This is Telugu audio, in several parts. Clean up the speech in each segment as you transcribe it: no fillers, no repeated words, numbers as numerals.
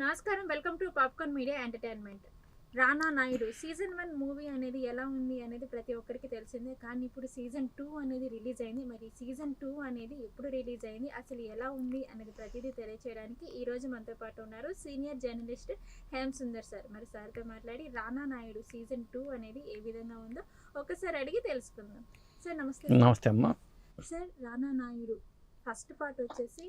నమస్కారం, welcome to popcorn media entertainment. Rana Naidu season 1 movie అనేది ఎలా ఉంది అనేది ప్రతి ఒక్కరికి తెలిసిందే. కానీ ఇప్పుడు సీజన్ 2 అనేది రిలీజ్ అయింది. మరి సీజన్ 2 అనేది ఎప్పుడు రిలీజ్ అయింది, అసలు ఎలా ఉంది అనేది ప్రతిదీ తెలియచేయడానికి ఈ రోజు మనతో పాటు ఉన్నారు senior journalist Hem Sundar sir. మరి సార్తో మాట్లాడి రానా నాయుడు సీజన్ 2 అనేది ఏ విధంగా ఉందో ఒకసారి అడిగి తెలుసుకుందాం. సార్ నమస్తే. నమస్తే అమ్మా. సార్, రానా నాయుడు ఫస్ట్ పార్ట్ వచ్చేసి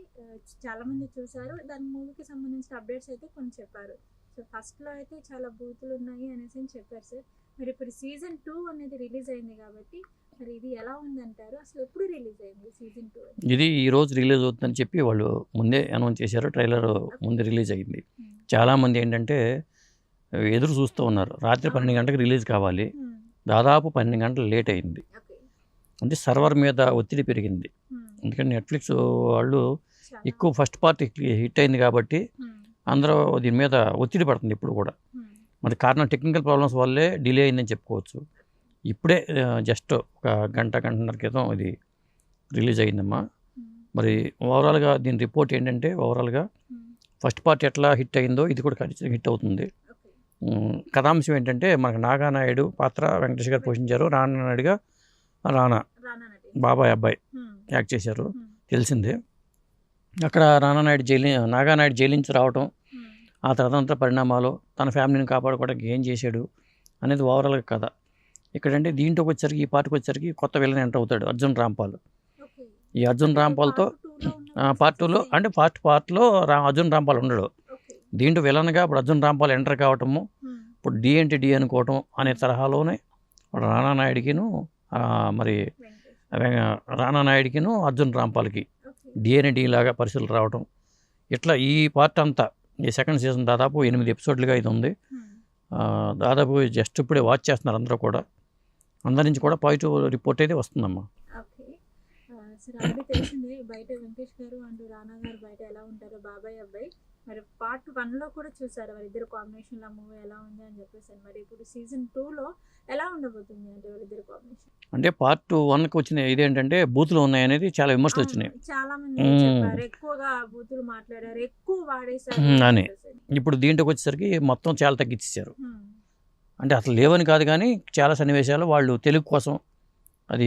చాలామంది చూసారు. దాని మూవీకి సంబంధించిన అప్డేట్స్ అయితే కొన్ని చెప్పారు. సో ఫస్ట్లో అయితే చాలా బూతులు ఉన్నాయి అనేసి అని చెప్పారు సార్. మరి ఇప్పుడు సీజన్ 2 అనేది రిలీజ్ అయింది కాబట్టి మరి ఇది ఎలా ఉందంటారు, అసలు ఎప్పుడు రిలీజ్ అయింది సీజన్ 2? ఇది ఈరోజు రిలీజ్ అవుతుందని చెప్పి వాళ్ళు ముందే అనౌన్స్ చేశారు. ట్రైలర్ ముందే రిలీజ్ అయింది. చాలామంది ఏంటంటే ఎదురు చూస్తూ ఉన్నారు. రాత్రి 12 గంటలకు రిలీజ్ కావాలి, దాదాపు 12 గంటలు లేట్ అయింది. అంటే సర్వర్ మీద ఒత్తిడి పెరిగింది. ఎందుకంటే నెట్ఫ్లిక్స్ వాళ్ళు ఎక్కువ ఫస్ట్ పార్ట్ హిట్ అయింది కాబట్టి అందరూ దీని మీద ఒత్తిడి పడుతుంది ఇప్పుడు కూడా. మరి కారణం టెక్నికల్ ప్రాబ్లమ్స్ వల్లే డిలే అయిందని చెప్పుకోవచ్చు. ఇప్పుడే జస్ట్ ఒక గంటన్నర క్రితం ఇది రిలీజ్ అయిందమ్మా. మరి ఓవరాల్గా దీని రిపోర్ట్ ఏంటంటే ఓవరాల్గా ఫస్ట్ పార్ట్ ఎట్లా హిట్ అయిందో ఇది కూడా ఖచ్చితంగా హిట్ అవుతుంది. కథాంశం ఏంటంటే మనకు నాగానాయుడు పాత్ర వెంకటేష్ గారు పోషించారు. రానా నాయుడుగా రానా బాబాయ్ అబ్బాయి యాక్ట్ చేశారు, తెలిసిందే. అక్కడ నాగానాయుడు జైలు నుంచి రావటం, ఆ తదనంతర పరిణామాలు, తన ఫ్యామిలీని కాపాడుకోవడానికి ఏం చేశాడు అనేది ఓవరాల్గా కథ. ఇక్కడంటే దీంట్లోకి వచ్చేసరికి ఈ పార్ట్కి వచ్చేసరికి కొత్త విలన్ ఎంటర్ అవుతాడు, అర్జున్ రాంపాల్. ఈ అర్జున్ రాంపాల్తో పార్ట్ 2లో అంటే ఫస్ట్ పార్ట్లో అర్జున్ రాంపాల్ ఉండడు. దీంట్లో విలన్గా ఇప్పుడు అర్జున్ రాంపాల్ ఎంటర్ కావటము, ఇప్పుడు డి అంటే డి అనుకోవటం అనే తరహాలోనే రానా నాయుడికిను మరి రానా నాయుడికిను అర్జున్ రాంపాల్కి డిఎన్ఏ లాగా పరిస్థితులు రావటం, ఇట్లా ఈ పార్ట్ అంతా ఈ సెకండ్ సీజన్ దాదాపు 8 ఎపిసోడ్లుగా ఇది ఉంది. దాదాపు జస్ట్ ఇప్పుడే వాచ్ చేస్తున్నారు అందరూ కూడా. అందరి నుంచి కూడా పాజిటివ్ రిపోర్ట్ అయితే వస్తుందమ్మా. సార్, ఆల్రెడీ తెలిసిందే బయట వెంకటేష్ గారు అండ్ రానా గారు బయట ఎలా ఉంటారో, బాబాయ్ అబ్బాయి. మరి పార్ట్ 1లో కూడా చూసారు వాళ్ళిద్దరు కాంబినేషన్లో మూవీ ఎలా ఉంది అని చెప్పేసి. మరి ఇప్పుడు సీజన్ 2లో ఎలా ఉండబోతుంది అంటే వాళ్ళిద్దరు కాంబినేషన్? అంటే పార్ట్ 1కి వచ్చిన ఇదేంటంటే బూతులు ఉన్నాయనేది చాలా విమర్శలు వచ్చినాయి. చాలా మంది చెప్పారు, ఎక్కువగా బూతులు మాట్లాడారు, ఎక్కువ వాడేశారు అని. ఇప్పుడు దీంట్లోకి వచ్చేసరికి మొత్తం చాలా తగ్గించేశారు. అంటే అసలు లేవని కాదు కానీ చాలా సన్నివేశాలు వాళ్ళు తెలుగు కోసం అది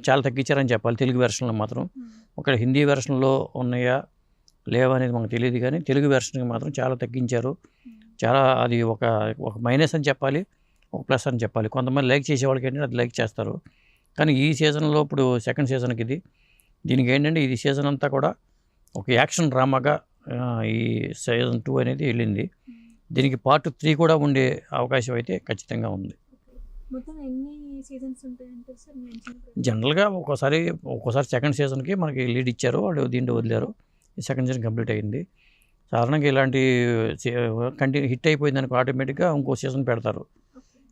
చాలా తగ్గించారని చెప్పాలి. తెలుగు వెర్షన్లో మాత్రం ఒక హిందీ వెర్షన్లో ఉన్నాయా లేవా అనేది మనకు తెలియదు కానీ తెలుగు వెర్షన్కి మాత్రం చాలా తగ్గించారు. చాలా అది ఒక మైనస్ అని చెప్పాలి, ఒక ప్లస్ అని చెప్పాలి. కొంతమంది లైక్ చేసేవాళ్ళకి ఏంటంటే అది లైక్ చేస్తారు. కానీ ఈ సీజన్లో ఇప్పుడు సెకండ్ సీజన్కి దీనికి ఏంటంటే ఇది సీజన్ అంతా కూడా ఒక యాక్షన్ డ్రామాగా ఈ సీజన్ 2 అనేది వెళ్ళింది. దీనికి పార్ట్ 3 కూడా ఉండే అవకాశం అయితే ఖచ్చితంగా ఉంది. జనరల్గా ఒక్కోసారి సెకండ్ సీజన్కి మనకి లీడ్ ఇచ్చారు, వాళ్ళు దీంట్లో వదిలేరు. ఈ సెకండ్ సీజన్ కంప్లీట్ అయింది. సాధారణంగా ఇలాంటి హిట్ అయిపోయింది అనుకో ఆటోమేటిక్గా ఇంకో సీజన్ పెడతారు.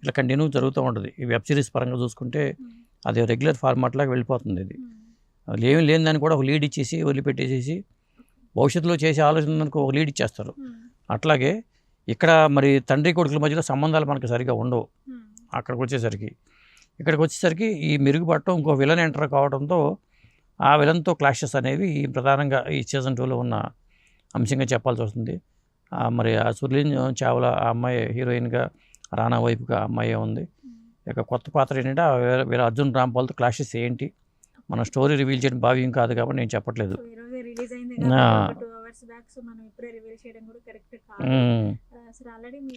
ఇట్లా కంటిన్యూ జరుగుతూ ఉంటుంది. ఈ వెబ్ సిరీస్ పరంగా చూసుకుంటే అది రెగ్యులర్ ఫార్మాట్ లాగా వెళ్ళిపోతుంది. ఇది ఏమి లేని దాన్ని కూడా ఒక లీడ్ ఇచ్చేసి వదిలిపెట్టేసేసి భవిష్యత్తులో చేసే ఆలోచనకు ఒక లీడ్ ఇచ్చేస్తారు. అట్లాగే ఇక్కడ మరి తండ్రి కొడుకుల మధ్యలో సంబంధాలు మనకు సరిగా ఉండవు. ఇక్కడికి వచ్చేసరికి ఈ మెరుగుపడటం, ఇంకో విలన్ ఎంటర్ కావడంతో ఆ విలన్తో క్లాషెస్ అనేవి ప్రధానంగా ఈ సీజన్ 2లో ఉన్న అంశంగా చెప్పాల్సి వస్తుంది. మరి ఆ సుర్లీన్ చావ్లా ఆ అమ్మాయి హీరోయిన్గా, రానా వైపుగా అమ్మాయి ఉంది. ఇక కొత్త పాత్ర ఏంటంటే వీళ్ళ అర్జున్ రాంపాల్తో క్లాషెస్ ఏంటి, మన స్టోరీ రివీల్ చేయడం భావ్యం కాదు కాబట్టి నేను చెప్పట్లేదు.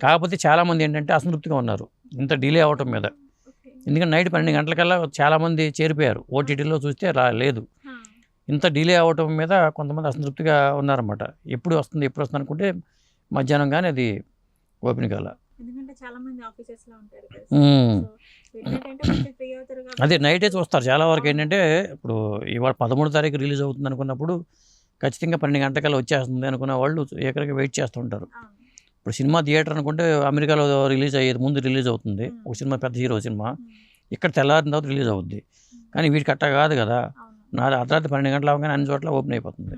కాకపోతే చాలామంది ఏంటంటే అసంతృప్తిగా ఉన్నారు ఇంత డిలే అవటం మీద. ఎందుకంటే నైట్ 12 గంటలకల్లా చాలామంది చేరిపోయారు. ఓటీటీలో చూస్తే లేదు. ఇంత డిలే అవటం మీద కొంతమంది అసంతృప్తిగా ఉన్నారన్నమాట. ఎప్పుడు వస్తుంది అనుకుంటే మధ్యాహ్నం కానీ అది ఓపెన్ కాల. అదే నైటే చూస్తారు చాలా వరకు. ఏంటంటే ఇప్పుడు ఇవాళ 13వ తారీఖు రిలీజ్ అవుతుంది అనుకున్నప్పుడు ఖచ్చితంగా 12 గంటలకల్లా వచ్చేస్తుంది అనుకున్న వాళ్ళు ఏకరికి వెయిట్ చేస్తూ ఉంటారు. ఇప్పుడు సినిమా థియేటర్ అనుకుంటే అమెరికాలో రిలీజ్ అయ్యేది ముందు రిలీజ్ అవుతుంది ఒక సినిమా, పెద్ద హీరో సినిమా. ఇక్కడ తెల్లారిన తర్వాత రిలీజ్ అవుద్ది. కానీ వీటికి అట్టా కాదు కదా. అర్ధరాత్రి 12 గంటలు అవగానే అన్ని చోట్ల ఓపెన్ అయిపోతుంది.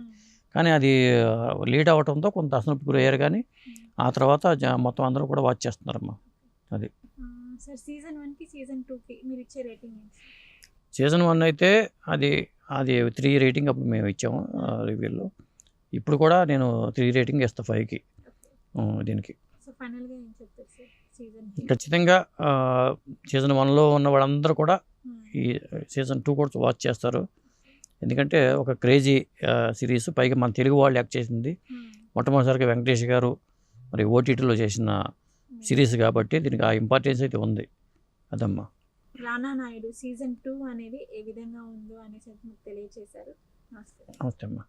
కానీ అది లేట్ అవ్వడంతో కొంత అసంతృప్తి గురయ్యారు. కానీ ఆ తర్వాత మొత్తం అందరూ కూడా వాచ్ చేస్తున్నారమ్మా. అది సీజన్ 1 అయితే అది 3 రేటింగ్ అప్పుడు మేము ఇచ్చాము రివ్యూలో. ఇప్పుడు కూడా నేను 3 రేటింగ్ ఇస్తాను 5కి. దీనికి. సో ఫైనల్గా ఏం చెప్తారు సార్ సీజన్ ఖచ్చితంగా సీజన్ 1లో ఉన్న వాళ్ళందరూ కూడా ఈ సీజన్ 2 కూడా వాచ్ చేస్తారు. ఎందుకంటే ఒక క్రేజీ సిరీస్, పైగా మన తెలుగు వాళ్ళు యాక్ట్ చేసింది మొట్టమొదటిసారిగా వెంకటేష్ గారు మరి ఓటీటీలో చేసిన సిరీస్ కాబట్టి దీనికి ఆ ఇంపార్టెన్స్ అయితే ఉంది. అదమ్మా. రానా నాయుడు సీజన్ 2 అనేది ఏ విధంగా ఉందో అనేసి తెలియజేశారు. నమస్తే. నమస్తే అమ్మా.